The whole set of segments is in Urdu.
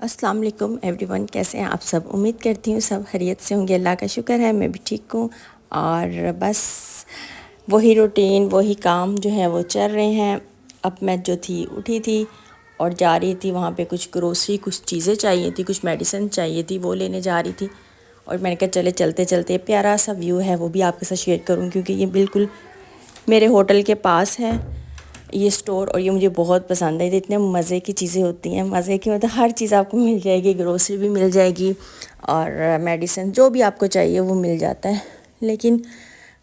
السلام علیکم ایوری ون، کیسے ہیں آپ سب؟ امید کرتی ہوں سب خیریت سے ہوں گے، اللہ کا شکر ہے میں بھی ٹھیک ہوں۔ اور بس وہی روٹین وہی کام جو ہے وہ چل رہے ہیں۔ اب میں جو تھی اٹھی تھی اور جا رہی تھی وہاں پہ کچھ گروسری، کچھ چیزیں چاہیے تھی، کچھ میڈیسن چاہیے تھی، وہ لینے جا رہی تھی۔ اور میں نے کہا چلے چلتے چلتے پیارا سا ویو ہے وہ بھی آپ کے ساتھ شیئر کروں، کیونکہ یہ بالکل میرے ہوٹل کے پاس ہے یہ اسٹور، اور یہ مجھے بہت پسند ہے۔ یہ اتنے مزے کی چیزیں ہوتی ہیں، مزے کی مطلب ہر چیز آپ کو مل جائے گی، گروسری بھی مل جائے گی اور میڈیسن جو بھی آپ کو چاہیے وہ مل جاتا ہے۔ لیکن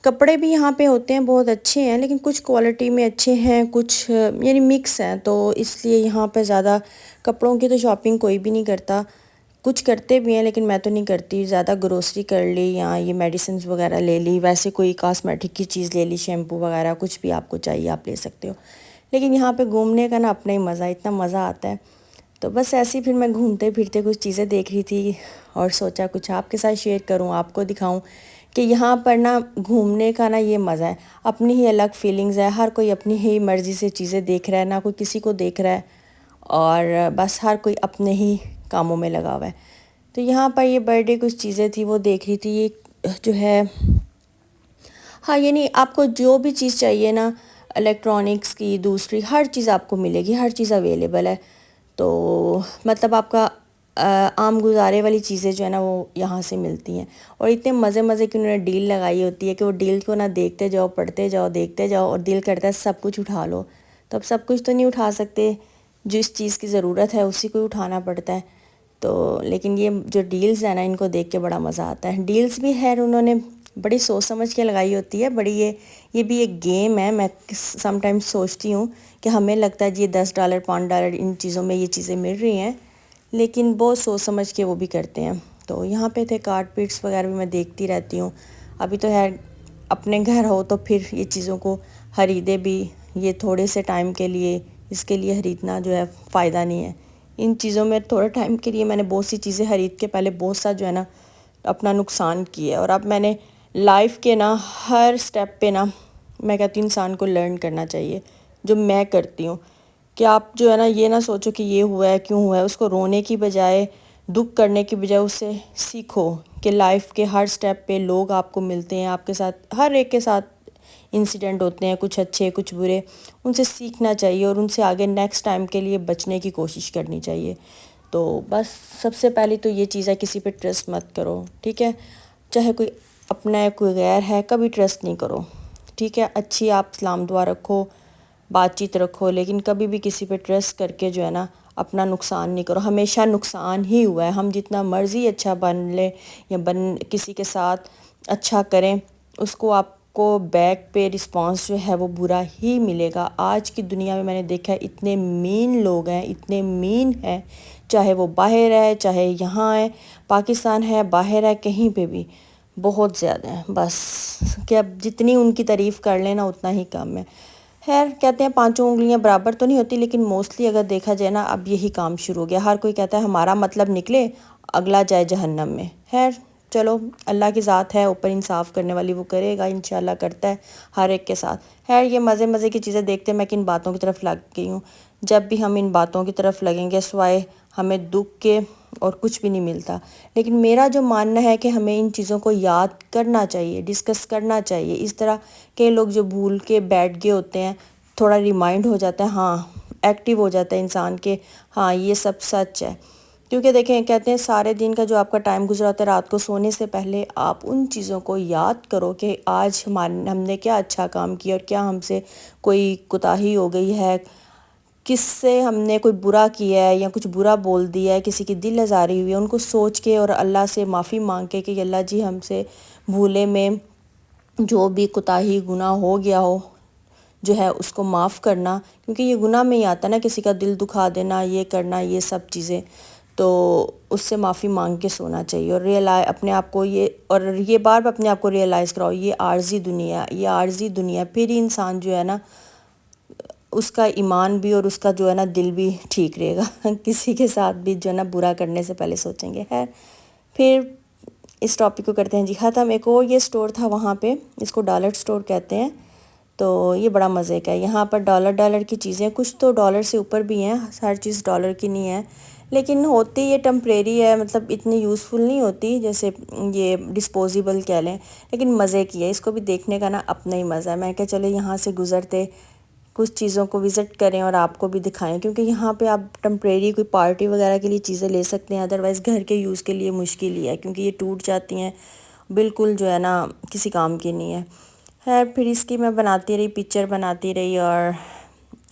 کپڑے بھی یہاں پہ ہوتے ہیں، بہت اچھے ہیں، لیکن کچھ کوالٹی میں اچھے ہیں، کچھ یعنی مکس ہیں، تو اس لیے یہاں پہ زیادہ کپڑوں کی تو شاپنگ کوئی بھی نہیں کرتا۔ کچھ کرتے بھی ہیں لیکن میں تو نہیں کرتی، زیادہ گروسری کر لی یا یہ میڈیسنز وغیرہ لے لی، ویسے کوئی کاسمیٹک کی چیز لے لی، شیمپو وغیرہ کچھ بھی آپ کو چاہیے آپ لے سکتے ہو۔ لیکن یہاں پہ گھومنے کا نا اپنا ہی مزہ، اتنا مزہ آتا ہے۔ تو بس ایسے ہی پھر میں گھومتے پھرتے کچھ چیزیں دیکھ رہی تھی اور سوچا کچھ آپ کے ساتھ شیئر کروں، آپ کو دکھاؤں کہ یہاں پر نا گھومنے کا نا یہ مزہ ہے، اپنی ہی الگ فیلنگز ہے، ہر کوئی اپنی ہی مرضی سے چیزیں دیکھ رہا ہے، نہ کوئی کسی کو دیکھ رہا ہے، اور بس ہر کوئی اپنے ہی کاموں میں لگا ہوا ہے۔ تو یہاں پر یہ برتھ ڈے کچھ چیزیں تھی وہ دیکھ رہی تھی، یہ جو ہے ہاں یعنی آپ کو جو بھی چیز چاہیے نا الیکٹرانکس کی، دوسری ہر چیز آپ کو ملے گی، ہر چیز اویلیبل ہے۔ تو مطلب آپ کا عام گزارے والی چیزیں جو ہے نا وہ یہاں سے ملتی ہیں، اور اتنے مزے مزے کی انہوں نے ڈیل لگائی ہوتی ہے کہ وہ ڈیل کو نہ دیکھتے جاؤ، پڑھتے جاؤ، دیکھتے جاؤ، اور دل کرتا ہے سب کچھ اٹھا لو۔ تو اب سب کچھ تو نہیں اٹھا سکتے، جس چیز کی ضرورت ہے اسی کو اٹھانا پڑتا ہے۔ تو لیکن یہ جو ڈیلز ہیں نا ان کو دیکھ کے بڑا مزہ آتا ہے۔ ڈیلز بھی خیر انہوں نے بڑی سوچ سمجھ کے لگائی ہوتی ہے، بڑی یہ بھی ایک گیم ہے۔ میں سم ٹائم سوچتی ہوں کہ ہمیں لگتا ہے جی $10 $5 ان چیزوں میں یہ چیزیں مل رہی ہیں، لیکن بہت سوچ سمجھ کے وہ بھی کرتے ہیں۔ تو یہاں پہ تھے کارڈ پیٹس وغیرہ بھی میں دیکھتی رہتی ہوں۔ ابھی تو ہے اپنے گھر ہو تو پھر یہ چیزوں کو خریدے بھی، یہ تھوڑے سے ٹائم کے لیے، اس کے لیے خریدنا جو ہے فائدہ نہیں ہے۔ ان چیزوں میں تھوڑے ٹائم کے لیے میں نے بہت سی چیزیں خرید کے پہلے بہت سا جو ہے نا اپنا نقصان کیا ہے، اور اب میں نے لائف کے نا ہر سٹیپ پہ نا میں کہتی ہوں انسان کو لرن کرنا چاہیے، جو میں کرتی ہوں کہ آپ جو ہے نا یہ نہ سوچو کہ یہ ہوا ہے کیوں ہوا ہے، اس کو رونے کی بجائے، دکھ کرنے کی بجائے اس سے سیکھو کہ لائف کے ہر سٹیپ پہ لوگ آپ کو ملتے ہیں، آپ کے ساتھ ہر ایک کے ساتھ انسیڈنٹ ہوتے ہیں، کچھ اچھے کچھ برے، ان سے سیکھنا چاہیے اور ان سے آگے نیکسٹ ٹائم کے لیے بچنے کی کوشش کرنی چاہیے۔ تو بس سب سے پہلی تو یہ چیز ہے، کسی پہ ٹرسٹ مت کرو، ٹھیک ہے؟ چاہے کوئی اپنا ہے کوئی غیر ہے، کبھی ٹرسٹ نہیں کرو، ٹھیک ہے؟ اچھی آپ سلام دعا رکھو، بات چیت رکھو، لیکن کبھی بھی کسی پہ ٹرسٹ کر کے جو ہے نا اپنا نقصان نہیں کرو۔ ہمیشہ نقصان ہی ہوا ہے، ہم جتنا مرضی اچھا بن لیں یا کسی کے ساتھ اچھا کریں، اس کو آپ کو بیک پہ رسپانس جو ہے وہ برا ہی ملے گا۔ آج کی دنیا میں نے دیکھا ہے اتنے مین لوگ ہیں، اتنے مین ہیں، چاہے وہ باہر ہے چاہے یہاں ہے، پاکستان ہے باہر ہے، کہیں پہ بھی بہت زیادہ ہیں۔ بس کہ اب جتنی ان کی تعریف کر لینا اتنا ہی کم ہے۔ خیر کہتے ہیں پانچوں انگلیاں برابر تو نہیں ہوتی، لیکن موسٹلی اگر دیکھا جائے نا اب یہی کام شروع ہو گیا، ہر کوئی کہتا ہے ہمارا مطلب نکلے اگلا جائے جہنم میں۔ خیر چلو اللہ کی ذات ہے، اوپر انصاف کرنے والی، وہ کرے گا انشاءاللہ، کرتا ہے ہر ایک کے ساتھ۔ خیر یہ مزے مزے کی چیزیں دیکھتے میں کن باتوں کی طرف لگ گئی ہوں۔ جب بھی ہم ان باتوں کی طرف لگیں گے سوائے ہمیں دکھ کے اور کچھ بھی نہیں ملتا۔ لیکن میرا جو ماننا ہے کہ ہمیں ان چیزوں کو یاد کرنا چاہیے، ڈسکس کرنا چاہیے، اس طرح کے لوگ جو بھول کے بیٹھ گئے ہوتے ہیں، تھوڑا ریمائنڈ ہو جاتا ہے، ہاں ایکٹیو ہو جاتا ہے انسان کے ہاں یہ سب سچ ہے۔ کیونکہ دیکھیں کہتے ہیں سارے دن کا جو آپ کا ٹائم گزرا ہوتا ہے، رات کو سونے سے پہلے آپ ان چیزوں کو یاد کرو کہ آج ہم نے کیا اچھا کام کیا اور کیا ہم سے کوئی کوتاہی ہو گئی ہے، کس سے ہم نے کوئی برا کیا ہے یا کچھ برا بول دیا ہے، کسی کی دل آزاری ہوئی ہے، ان کو سوچ کے اور اللہ سے معافی مانگ کے کہ اللہ جی ہم سے بھولے میں جو بھی کوتاہی گناہ ہو گیا ہو جو ہے اس کو معاف کرنا، کیونکہ یہ گناہ میں ہی آتا ہے نا، کسی کا دل دکھا دینا، یہ کرنا، یہ سب چیزیں، تو اس سے معافی مانگ کے سونا چاہیے، اور اپنے آپ کو یہ بار بار اپنے آپ کو ریئلائز کراؤ یہ عارضی دنیا، یہ عارضی دنیا، پھر ہی انسان جو ہے نا اس کا ایمان بھی اور اس کا جو ہے نا دل بھی ٹھیک رہے گا، کسی کے ساتھ بھی جو ہے نا برا کرنے سے پہلے سوچیں گے۔ ہے پھر اس ٹاپک کو کرتے ہیں جی ختم۔ ایک اور یہ سٹور تھا وہاں پہ، اس کو ڈالر سٹور کہتے ہیں، تو یہ بڑا مزے کا ہے۔ یہاں پر ڈالر کی چیزیں، کچھ تو ڈالر سے اوپر بھی ہیں، ہر چیز ڈالر کی نہیں ہے، لیکن ہوتی یہ ٹمپریری ہے، مطلب اتنی یوزفل نہیں ہوتی جیسے یہ ڈسپوزیبل کہہ لیں، لیکن مزے کی ہے، اس کو بھی دیکھنے کا نا اپنا ہی مزہ ہے۔ میں کہا چلے یہاں سے گزرتے کچھ چیزوں کو وزٹ کریں اور آپ کو بھی دکھائیں، کیونکہ یہاں پہ آپ ٹمپریری کوئی پارٹی وغیرہ کے لیے چیزیں لے سکتے ہیں، ادروائز گھر کے یوز کے لیے مشکل ہی ہے، کیونکہ یہ ٹوٹ جاتی ہیں، بالکل جو ہے نا کسی کام کی نہیں ہے۔ خیر پھر اس کی میں بناتی رہی، پکچر بناتی رہی اور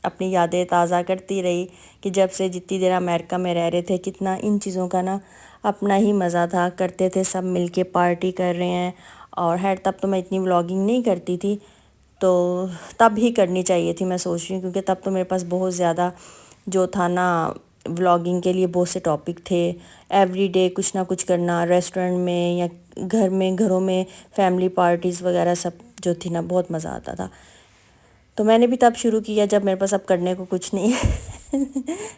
اپنی یادیں تازہ کرتی رہی کہ جب سے جتنی دیر امریکہ میں رہ رہے تھے کتنا ان چیزوں کا نا اپنا ہی مزہ تھا، کرتے تھے سب مل کے پارٹی کر رہے ہیں۔ اور خیر تب تو میں اتنی ولاگنگ نہیں کرتی تھی، تو تب ہی کرنی چاہیے تھی میں سوچ رہی ہوں، کیونکہ تب تو میرے پاس بہت زیادہ جو تھا نا ولاگنگ کے لیے بہت سے ٹاپک تھے، ایوری ڈے کچھ نہ کچھ کرنا، ریسٹورنٹ میں یا گھروں میں فیملی پارٹیز وغیرہ سب جو تھی نا بہت مزہ آتا تھا۔ تو میں نے بھی تب شروع کیا جب میرے پاس اب کرنے کو کچھ نہیں ہے۔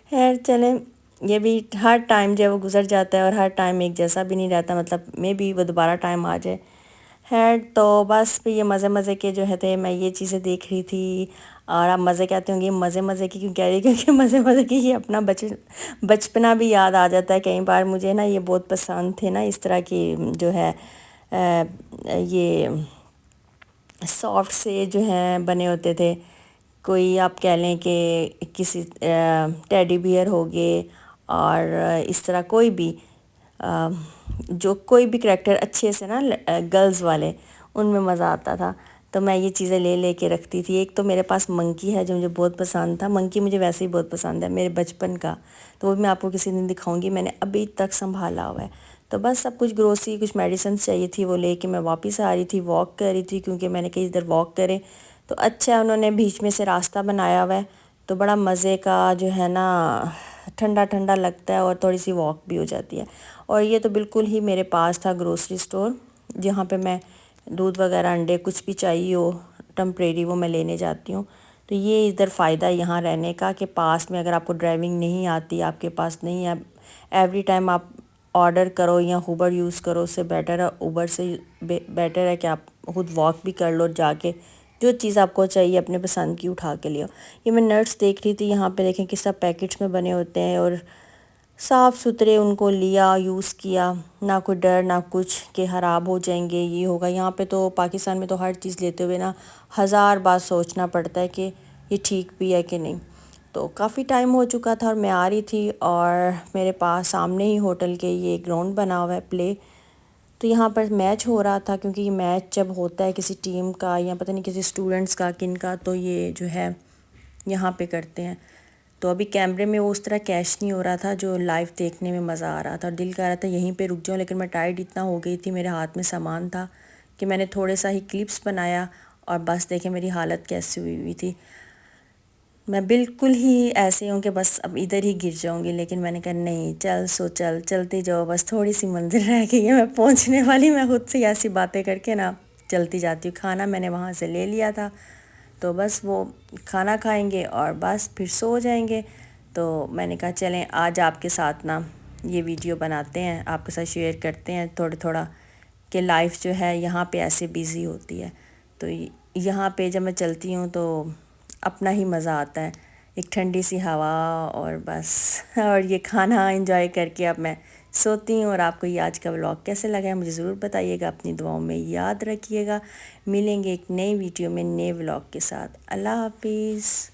خیر چلیں، یہ بھی ہر ٹائم جو ہے وہ گزر جاتا ہے اور ہر ٹائم ایک جیسا بھی نہیں رہتا، مطلب میں بھی وہ دوبارہ ٹائم آ جائے۔ خیر تو بس پھر یہ مزے کے جو ہے تھے، میں یہ چیزیں دیکھ رہی تھی، اور آپ مزے کہتے ہوں گے، مزے کی کیوں کہہ رہی، کیونکہ مزے کی یہ اپنا بچپنا بھی یاد آ جاتا ہے کئی بار۔ مجھے نا یہ بہت پسند تھے نا اس طرح کی جو ہے یہ سافٹ سے جو ہیں بنے ہوتے تھے، کوئی آپ کہہ لیں کہ کسی ٹیڈی بیئر ہو گئے، اور اس طرح کوئی بھی جو کوئی بھی کریکٹر اچھے سے نا گرلز والے، ان میں مزہ آتا تھا۔ تو میں یہ چیزیں لے کے رکھتی تھی۔ ایک تو میرے پاس منکی ہے جو مجھے بہت پسند تھا، منکی مجھے ویسے ہی بہت پسند ہے میرے بچپن کا، تو وہ میں آپ کو کسی دن دکھاؤں گی، میں نے ابھی تک سنبھالا ہوا ہے۔ تو بس سب کچھ گروسری، کچھ میڈیسنس چاہیے تھی، وہ لے کے میں واپس آ رہی تھی، واک کر رہی تھی، کیونکہ میں نے کہیں ادھر واک کریں تو اچھا ہے، انہوں نے بیچ میں سے راستہ بنایا ہوا ہے تو بڑا مزے کا جو ہے نا ٹھنڈا لگتا ہے، اور تھوڑی سی واک بھی ہو جاتی ہے۔ اور یہ تو بالکل ہی میرے پاس تھا گروسری سٹور، جہاں پہ میں دودھ وغیرہ، انڈے، کچھ بھی چاہیے ہو ٹمپریری وہ میں لینے جاتی ہوں۔ تو یہ ادھر فائدہ ہے یہاں رہنے کا کہ پاس میں، اگر آپ کو ڈرائیونگ نہیں آتی، آپ کے پاس نہیں ہے، ایوری ٹائم آپ آرڈر کرو یا اوبر یوز کرو، اس سے بیٹر ہے، اوبر سے بیٹر ہے کہ آپ خود واک بھی کر لو، جا کے جو چیز آپ کو چاہیے اپنے پسند کی اٹھا کے لے آؤ۔ یہ میں نٹس دیکھ رہی تھی، یہاں پہ دیکھیں کس طرح پیکٹس میں بنے ہوتے ہیں، اور صاف ستھرے ان کو لیا، یوز کیا، نہ کوئی ڈر نہ کچھ کہ خراب ہو جائیں گے، یہ ہوگا۔ یہاں پہ تو پاکستان میں تو ہر چیز لیتے ہوئے نا ہزار بار سوچنا پڑتا ہے کہ یہ ٹھیک بھی ہے کہ نہیں۔ تو کافی ٹائم ہو چکا تھا اور میں آ رہی تھی، اور میرے پاس سامنے ہی ہوٹل کے یہ گراؤنڈ بنا ہوا ہے پلے، تو یہاں پر میچ ہو رہا تھا، کیونکہ یہ میچ جب ہوتا ہے کسی ٹیم کا یا پتہ نہیں کسی اسٹوڈنٹس کا کن کا، تو یہ جو ہے یہاں پہ کرتے ہیں۔ تو ابھی کیمرے میں وہ اس طرح کیش نہیں ہو رہا تھا جو لائیو دیکھنے میں مزہ آ رہا تھا، اور دل کر رہا تھا یہیں پہ رک جاؤں، لیکن میں ٹائرڈ اتنا ہو گئی تھی، میرے ہاتھ میں سامان تھا کہ میں نے تھوڑے سا ہی کلپس بنایا، اور بس دیکھیں میری حالت کیسی ہوئی تھی، میں بالکل ہی ایسے ہوں کہ بس اب ادھر ہی گر جاؤں گی، لیکن میں نے کہا نہیں، چلتے جاؤ، بس تھوڑی سی منزل رہ گئی ہے، میں پہنچنے والی، میں خود سے ایسی باتیں کر کے نا چلتی جاتی ہوں۔ کھانا میں نے وہاں سے لے لیا تھا، تو بس وہ کھانا کھائیں گے اور بس پھر سو جائیں گے۔ تو میں نے کہا چلیں آج آپ کے ساتھ نا یہ ویڈیو بناتے ہیں، آپ کے ساتھ شیئر کرتے ہیں تھوڑا کہ لائف جو ہے یہاں پہ ایسے بیزی ہوتی ہے۔ تو یہاں پہ جب میں چلتی ہوں تو اپنا ہی مزہ آتا ہے، ایک ٹھنڈی سی ہوا، اور بس اور یہ کھانا انجوائے کر کے اب میں سوتی ہوں۔ اور آپ کو یہ آج کا ولاگ کیسے لگا ہے مجھے ضرور بتائیے گا، اپنی دعاؤں میں یاد رکھیے گا۔ ملیں گے ایک نئی ویڈیو میں، نئے ولاگ کے ساتھ۔ اللہ حافظ۔